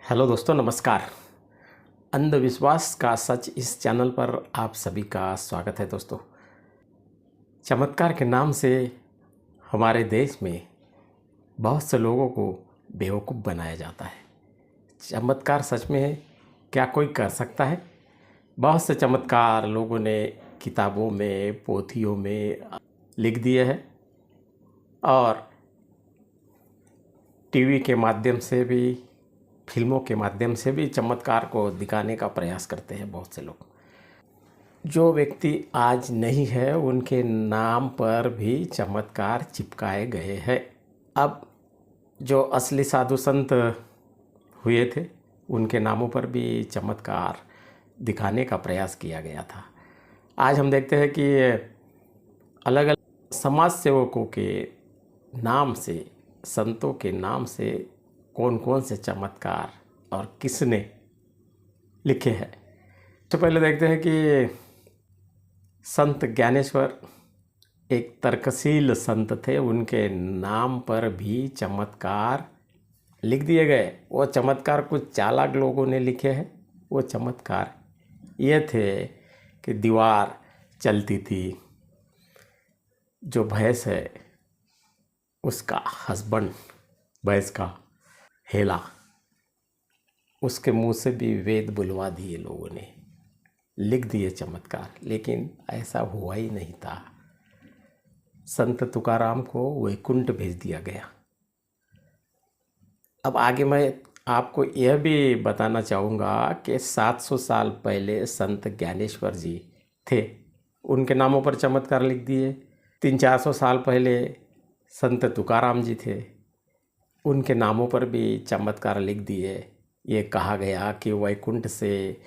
Hello दोस्तों, नमस्कार। अंधविश्वास का सच इस चैनल पर आप सभी का स्वागत है। दोस्तों, चमत्कार के नाम से हमारे देश में बहुत से लोगों को बेवकूफ़ बनाया जाता है। चमत्कार सच में है? क्या कोई कर सकता है? बहुत से चमत्कार लोगों ने किताबों में, पोथियों में लिख दिए हैं और टीवी के माध्यम से भी, फिल्मों के माध्यम से भी चमत्कार को दिखाने का प्रयास करते हैं बहुत से लोग। जो व्यक्ति आज नहीं है उनके नाम पर भी चमत्कार चिपकाए गए हैं। अब जो असली साधु संत हुए थे उनके नामों पर भी चमत्कार दिखाने का प्रयास किया गया था। आज हम देखते हैं कि अलग अलग समाज सेवकों के नाम से, संतों के नाम से कौन कौन से चमत्कार और किसने लिखे हैं। तो पहले देखते हैं कि संत ज्ञानेश्वर एक तर्कशील संत थे, उनके नाम पर भी चमत्कार लिख दिए गए। वो चमत्कार कुछ चालाक लोगों ने लिखे हैं। वो चमत्कार ये थे कि दीवार चलती थी, जो भैंस है उसका हस्बैंड भैंस का हेला, उसके मुंह से भी वेद बुलवा दिए लोगों ने, लिख दिए चमत्कार। लेकिन ऐसा हुआ ही नहीं था। संत तुकाराम को वैकुंठ भेज दिया गया। अब आगे मैं आपको यह भी बताना चाहूँगा कि 700 साल पहले संत ज्ञानेश्वर जी थे, उनके नामों पर चमत्कार लिख दिए। 300-400 साल पहले संत तुकाराम जी थे, उनके नामों पर भी चमत्कार लिख दिए। ये कहा गया कि वैकुंठ से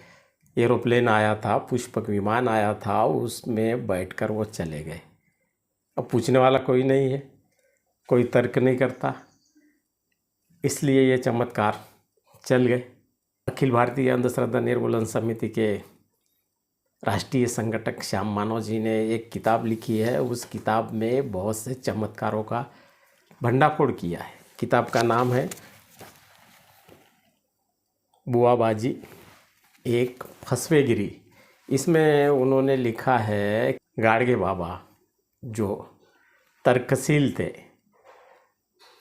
एरोप्लेन आया था, पुष्पक विमान आया था, उसमें बैठकर वो चले गए। अब पूछने वाला कोई नहीं है, कोई तर्क नहीं करता, इसलिए ये चमत्कार चल गए। अखिल भारतीय अंधश्रद्धा निर्मूलन समिति के राष्ट्रीय संगठक श्याम मानव जी ने एक किताब लिखी है। उस किताब में बहुत से चमत्कारों का भंडाफोड़ किया है। किताब का नाम है बुआबाजी एक फसवेगिरी। इसमें उन्होंने लिखा है, गाड़गे बाबा जो तर्कशील थे,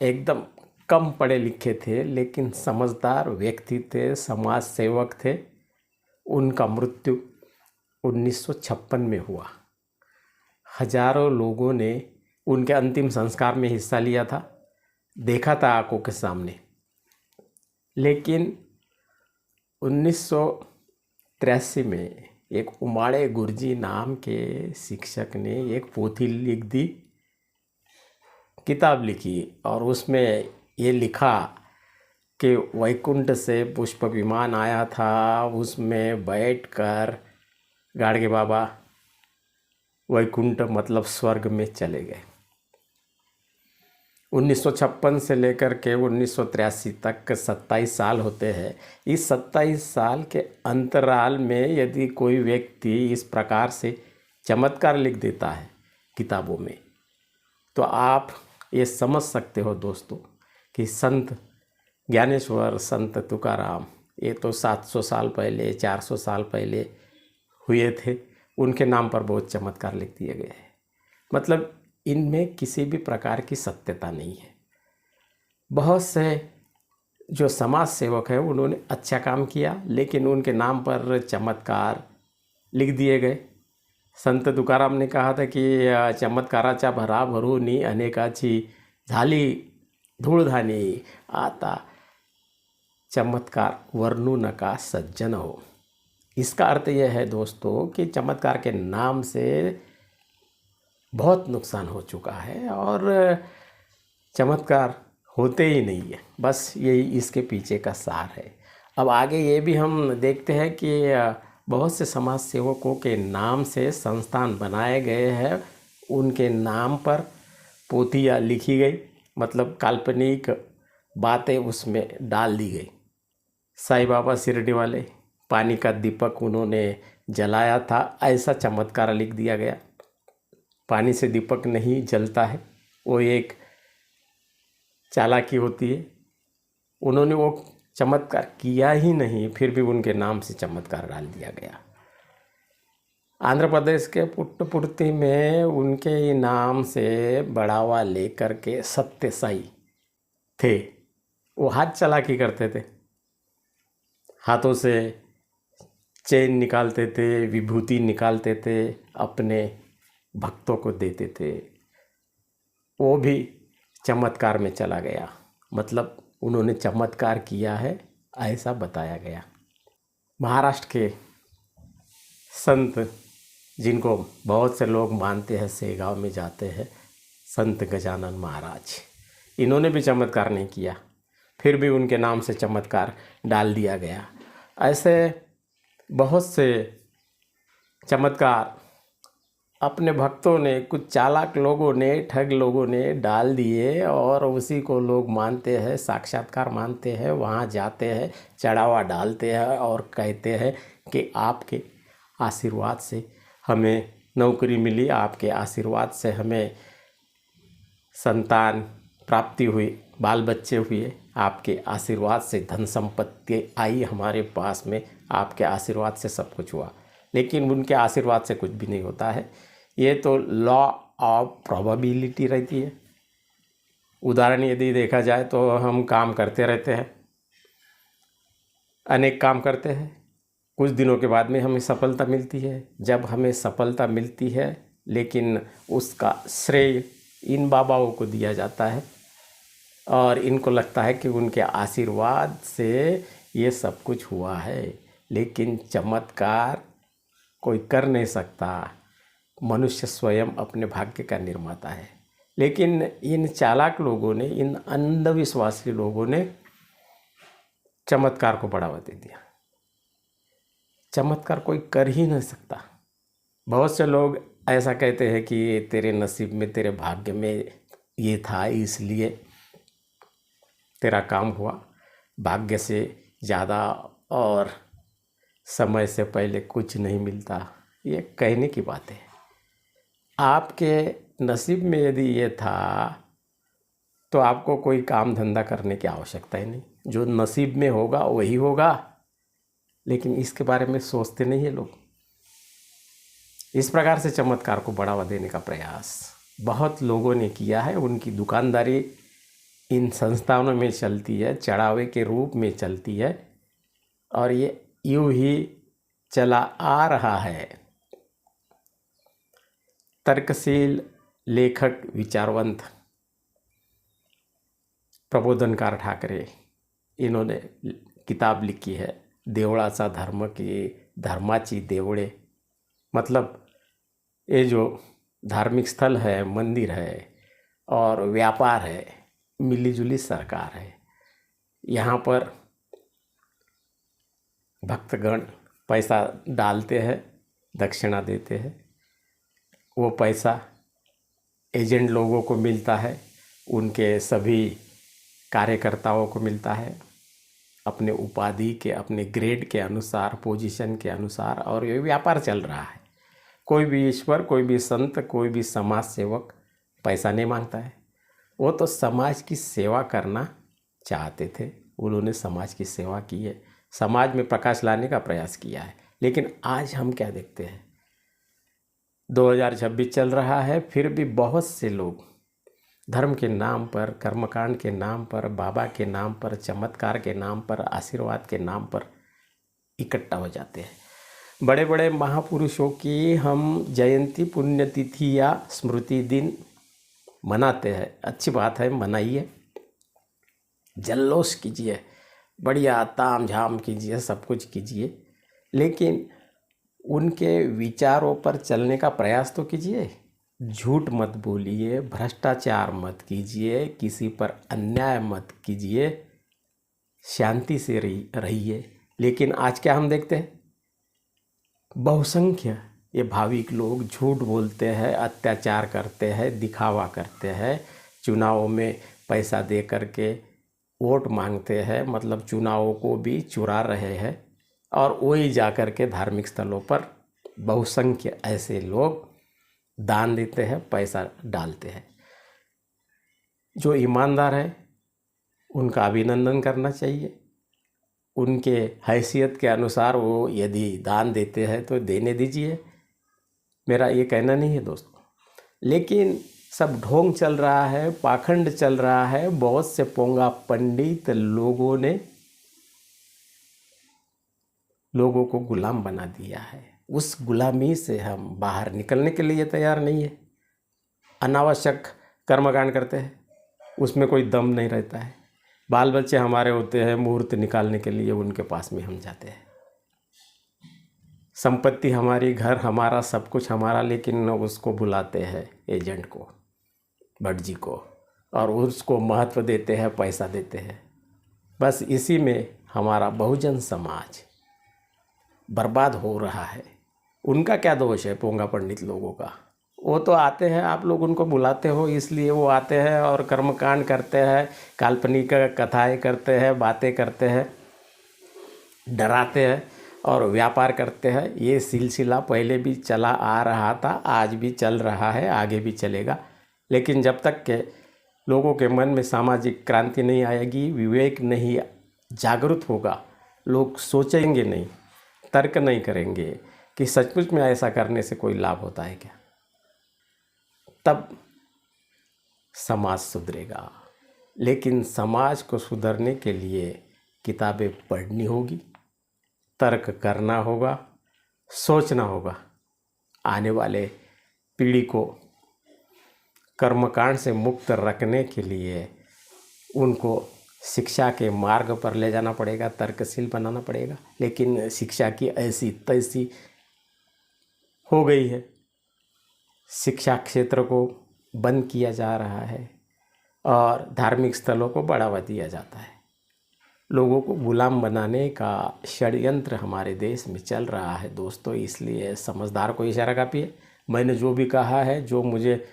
एकदम कम पढ़े लिखे थे लेकिन समझदार व्यक्ति थे, समाज सेवक थे, उनका मृत्यु 1956 में हुआ। हजारों लोगों ने उनके अंतिम संस्कार में हिस्सा लिया था, देखा था आंखों के सामने। लेकिन 1983 में एक उमाड़े गुरजी नाम के शिक्षक ने एक पोथी लिख दी, किताब लिखी, और उसमें ये लिखा कि वैकुंठ से पुष्प विमान आया था, उसमें बैठकर गाड़गे बाबा वैकुंठ मतलब स्वर्ग में चले गए। 1956 से लेकर के 1983 तक 27 साल होते हैं। इस 27 साल के अंतराल में यदि कोई व्यक्ति इस प्रकार से चमत्कार लिख देता है किताबों में, तो आप ये समझ सकते हो दोस्तों कि संत ज्ञानेश्वर, संत तुकाराम, ये तो 700 साल पहले, 400 साल पहले हुए थे, उनके नाम पर बहुत चमत्कार लिख दिए गए हैं। मतलब इनमें किसी भी प्रकार की सत्यता नहीं है। बहुत से जो समाज सेवक हैं उन्होंने अच्छा काम किया, लेकिन उनके नाम पर चमत्कार लिख दिए गए। संत तुकाराम ने कहा था कि चमत्काराचा भरा भरूनी अनेकाची झाली धूळधानी, आता चमत्कार वर्णू नका सज्जन हो। इसका अर्थ यह है दोस्तों कि चमत्कार के नाम से बहुत नुकसान हो चुका है और चमत्कार होते ही नहीं है। बस यही इसके पीछे का सार है। अब आगे ये भी हम देखते हैं कि बहुत से समाज सेवकों के नाम से संस्थान बनाए गए हैं, उनके नाम पर पोथियाँ लिखी गई, मतलब काल्पनिक बातें उसमें डाल दी गई। साईं बाबा शिरडी वाले पानी का दीपक उन्होंने जलाया था, ऐसा चमत्कार लिख दिया गया। पानी से दीपक नहीं जलता है, वो एक चालाकी होती है। उन्होंने वो चमत्कार किया ही नहीं, फिर भी उनके नाम से चमत्कार डाल दिया गया। आंध्र प्रदेश के पुट्टपुर्ती में उनके नाम से बढ़ावा लेकर के सत्य साई थे, वो हाथ चालाकी करते थे, हाथों से चैन निकालते थे, विभूति निकालते थे, अपने भक्तों को देते थे। वो भी चमत्कार में चला गया, मतलब उन्होंने चमत्कार किया है ऐसा बताया गया। महाराष्ट्र के संत जिनको बहुत से लोग मानते हैं, सेगांव में जाते हैं, संत गजानन महाराज, इन्होंने भी चमत्कार नहीं किया, फिर भी उनके नाम से चमत्कार डाल दिया गया। ऐसे बहुत से चमत्कार अपने भक्तों ने, कुछ चालाक लोगों ने, ठग लोगों ने डाल दिए और उसी को लोग मानते हैं, साक्षात्कार मानते हैं, वहाँ जाते हैं, चढ़ावा डालते हैं और कहते हैं कि आपके आशीर्वाद से हमें नौकरी मिली, आपके आशीर्वाद से हमें संतान प्राप्ति हुई, बाल बच्चे हुए, आपके आशीर्वाद से धन संपत्ति आई हमारे पास में, आपके आशीर्वाद से सब कुछ हुआ। लेकिन उनके आशीर्वाद से कुछ भी नहीं होता है। ये तो लॉ ऑफ प्रोबेबिलिटी रहती है। उदाहरण यदि देखा जाए तो हम काम करते रहते हैं, अनेक काम करते हैं, कुछ दिनों के बाद में हमें सफलता मिलती है। जब हमें सफलता मिलती है, लेकिन उसका श्रेय इन बाबाओं को दिया जाता है और इनको लगता है कि उनके आशीर्वाद से ये सब कुछ हुआ है। लेकिन चमत्कार कोई कर नहीं सकता, मनुष्य स्वयं अपने भाग्य का निर्माता है। लेकिन इन चालाक लोगों ने, इन अंधविश्वासी लोगों ने चमत्कार को बढ़ावा दे दिया। चमत्कार कोई कर ही नहीं सकता। बहुत से लोग ऐसा कहते हैं कि तेरे नसीब में, तेरे भाग्य में ये था इसलिए तेरा काम हुआ, भाग्य से ज़्यादा और समय से पहले कुछ नहीं मिलता। ये कहने की बात है। आपके नसीब में यदि ये था तो आपको कोई काम धंधा करने की आवश्यकता ही नहीं, जो नसीब में होगा वही होगा। लेकिन इसके बारे में सोचते नहीं है लोग। इस प्रकार से चमत्कार को बढ़ावा देने का प्रयास बहुत लोगों ने किया है। उनकी दुकानदारी इन संस्थानों में चलती है, चढ़ावे के रूप में चलती है और ये यूं ही चला आ रहा है। तर्कशील लेखक, विचारवंत प्रबोधनकार ठाकरे, इन्होंने किताब लिखी है देवळाचा धर्म की धर्माची देवळे। मतलब ये जो धार्मिक स्थल है, मंदिर है और व्यापार है, मिलीजुली सरकार है। यहाँ पर भक्तगण पैसा डालते हैं, दक्षिणा देते हैं, वो पैसा एजेंट लोगों को मिलता है, उनके सभी कार्यकर्ताओं को मिलता है, अपने उपाधि के, अपने ग्रेड के अनुसार, पोजीशन के अनुसार, और ये व्यापार चल रहा है। कोई भी ईश्वर, कोई भी संत, कोई भी समाज सेवक पैसा नहीं मांगता है। वो तो समाज की सेवा करना चाहते थे, उन्होंने समाज की सेवा की है, समाज में प्रकाश लाने का प्रयास किया है। लेकिन आज हम क्या देखते हैं, 2026 चल रहा है, फिर भी बहुत से लोग धर्म के नाम पर, कर्मकांड के नाम पर, बाबा के नाम पर, चमत्कार के नाम पर, आशीर्वाद के नाम पर इकट्ठा हो जाते हैं। बड़े बड़े महापुरुषों की हम जयंती, पुण्यतिथि या स्मृति दिन मनाते हैं, अच्छी बात है, मनाइए, जल्लोष कीजिए, बढ़िया ताम झाम कीजिए, सब कुछ कीजिए, लेकिन उनके विचारों पर चलने का प्रयास तो कीजिए। झूठ मत बोलिए, भ्रष्टाचार मत कीजिए, किसी पर अन्याय मत कीजिए, शांति से रहिए। लेकिन आज क्या हम देखते हैं, बहुसंख्य ये भाविक लोग झूठ बोलते हैं, अत्याचार करते हैं, दिखावा करते हैं, चुनावों में पैसा दे करके वोट मांगते हैं, मतलब चुनावों को भी चुरा रहे हैं, और वही जा कर के धार्मिक स्थलों पर बहुसंख्य ऐसे लोग दान देते हैं, पैसा डालते हैं। जो ईमानदार है उनका अभिनंदन करना चाहिए, उनके हैसियत के अनुसार वो यदि दान देते हैं तो देने दीजिए, मेरा ये कहना नहीं है दोस्तों। लेकिन सब ढोंग चल रहा है, पाखंड चल रहा है, बहुत से पोंगा पंडित लोगों ने लोगों को गुलाम बना दिया है। उस गुलामी से हम बाहर निकलने के लिए तैयार नहीं है। अनावश्यक कर्मकांड करते हैं, उसमें कोई दम नहीं रहता है। बाल बच्चे हमारे होते हैं, मुहूर्त निकालने के लिए उनके पास में हम जाते हैं। संपत्ति हमारी, घर हमारा, सब कुछ हमारा, लेकिन उसको बुलाते हैं एजेंट को, भट्ट जी को, और उसको महत्व देते हैं, पैसा देते हैं। बस इसी में हमारा बहुजन समाज बर्बाद हो रहा है। उनका क्या दोष है पोंगा पंडित लोगों का? वो तो आते हैं, आप लोग उनको बुलाते हो इसलिए वो आते हैं और कर्मकांड करते हैं, काल्पनिक कथाएं करते हैं, बातें करते हैं, डराते हैं और व्यापार करते हैं। ये सिलसिला पहले भी चला आ रहा था, आज भी चल रहा है, आगे भी चलेगा। लेकिन जब तक के लोगों के मन में सामाजिक क्रांति नहीं आएगी, विवेक नहीं जागृत होगा, लोग सोचेंगे नहीं, तर्क नहीं करेंगे कि सचमुच में ऐसा करने से कोई लाभ होता है क्या, तब समाज सुधरेगा। लेकिन समाज को सुधरने के लिए किताबें पढ़नी होगी, तर्क करना होगा, सोचना होगा। आने वाले पीढ़ी को कर्मकांड से मुक्त रखने के लिए उनको शिक्षा के मार्ग पर ले जाना पड़ेगा, तर्कशील बनाना पड़ेगा। लेकिन शिक्षा की ऐसी तैसी हो गई है, शिक्षा क्षेत्र को बंद किया जा रहा है और धार्मिक स्थलों को बढ़ावा दिया जाता है। लोगों को गुलाम बनाने का षड्यंत्र हमारे देश में चल रहा है दोस्तों। इसलिए समझदार को इशारा काफ़ी है। मैंने जो भी कहा है, जो मुझे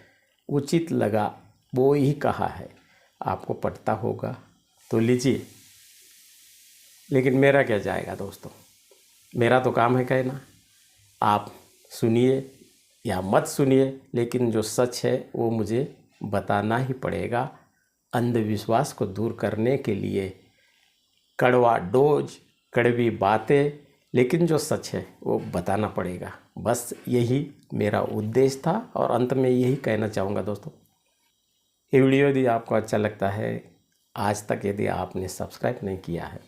उचित लगा वो ही कहा है। आपको पढ़ता होगा तो लीजिए, लेकिन मेरा क्या जाएगा दोस्तों। मेरा तो काम है कहना, आप सुनिए या मत सुनिए, लेकिन जो सच है वो मुझे बताना ही पड़ेगा। अंधविश्वास को दूर करने के लिए कड़वा डोज, कड़वी बातें, लेकिन जो सच है वो बताना पड़ेगा। बस यही मेरा उद्देश्य था और अंत में यही कहना चाहूँगा दोस्तों। ये वीडियो यदि आपको अच्छा लगता है, आज तक यदि आपने सब्सक्राइब नहीं किया है,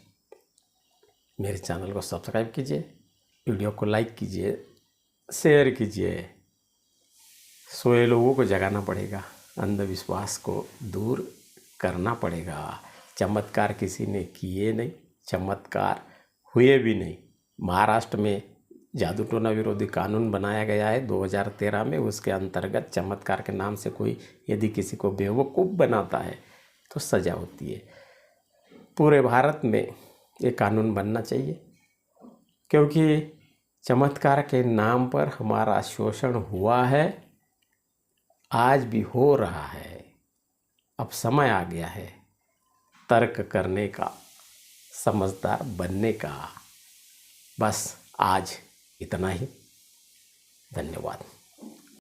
मेरे चैनल को सब्सक्राइब कीजिए, वीडियो को लाइक कीजिए, शेयर कीजिए। सोए लोगों को जगाना पड़ेगा, अंधविश्वास को दूर करना पड़ेगा। चमत्कार किसी ने किए नहीं, चमत्कार हुए भी नहीं। महाराष्ट्र में जादू टोना विरोधी कानून बनाया गया है 2013 में। उसके अंतर्गत चमत्कार के नाम से कोई यदि किसी को बेवकूफ़ बनाता है तो सज़ा होती है। पूरे भारत में ये कानून बनना चाहिए, क्योंकि चमत्कार के नाम पर हमारा शोषण हुआ है, आज भी हो रहा है। अब समय आ गया है तर्क करने का, समझदार बनने का। बस आज इतना ही। धन्यवाद।